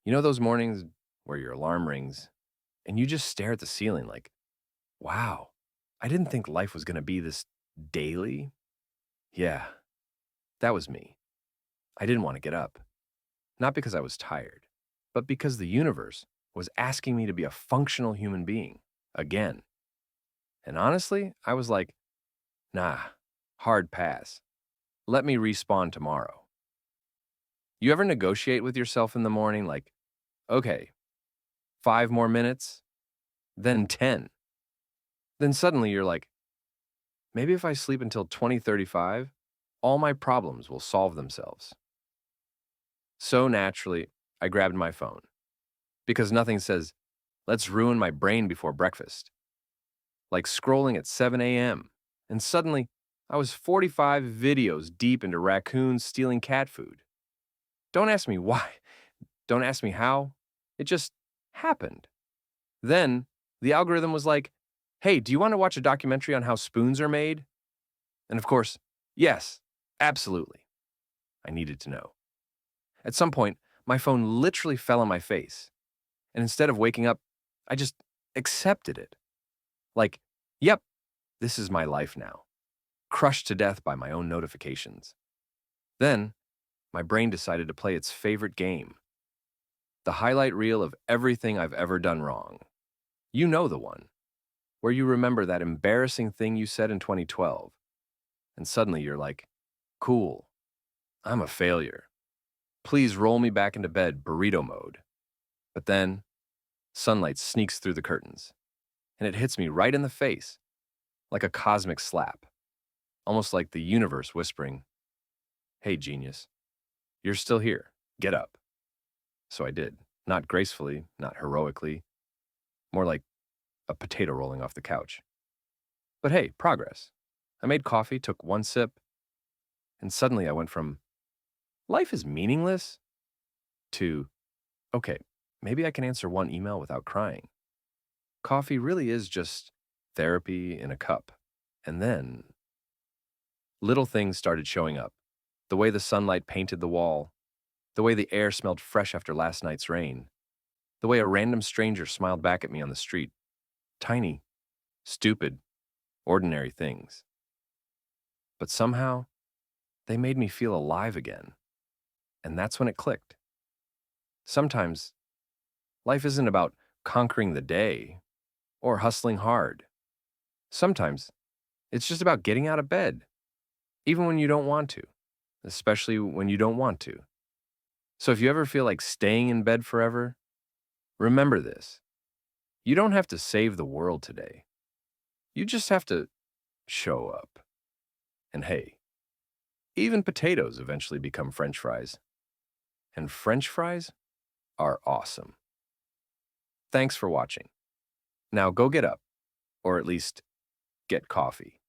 You know those mornings where your alarm rings and you just stare at the ceiling like, wow, I didn't think life was going to be this daily? Yeah, that was me. I didn't want to get up, not because I was tired, but because the universe was asking me to be a functional human being again. And honestly, I was like, nah, hard pass. Let me respawn tomorrow. You ever negotiate with yourself in the morning like, okay, 5 more minutes, then 10. Then suddenly you're like, maybe if I sleep until 2035, all my problems will solve themselves. So naturally, I grabbed my phone because nothing says, let's ruin my brain before breakfast, like scrolling at 7 a.m. And suddenly, I was 45 videos deep into raccoons stealing cat food. Don't ask me why. Don't ask me how. It just happened. Then the algorithm was like, hey, do you want to watch a documentary on how spoons are made? And of course, yes, absolutely. I needed to know. At some point, my phone literally fell on my face. And instead of waking up, I just accepted it. Like, yep, this is my life now, crushed to death by my own notifications. Then, my brain decided to play its favorite game, the highlight reel of everything I've ever done wrong. You know the one, where you remember that embarrassing thing you said in 2012, and suddenly you're like, cool, I'm a failure. Please roll me back into bed, burrito mode. But then, sunlight sneaks through the curtains, and it hits me right in the face, like a cosmic slap, almost like the universe whispering, hey, genius, you're still here. Get up. So I did. Not gracefully, not heroically, more like a potato rolling off the couch. But hey, progress. I made coffee, took one sip, and suddenly I went from, life is meaningless, to, okay, maybe I can answer one email without crying. Coffee really is just therapy in a cup. And then little things started showing up. The way the sunlight painted the wall, the way the air smelled fresh after last night's rain, the way a random stranger smiled back at me on the street. Tiny, stupid, ordinary things. But somehow, they made me feel alive again. And that's when it clicked. Sometimes, life isn't about conquering the day or hustling hard. Sometimes, it's just about getting out of bed, even when you don't want to, especially when you don't want to. So if you ever feel like staying in bed forever, remember this. You don't have to save the world today. You just have to show up. And hey, even potatoes eventually become French fries. And French fries are awesome. Thanks for watching. Now go get up, or at least get coffee.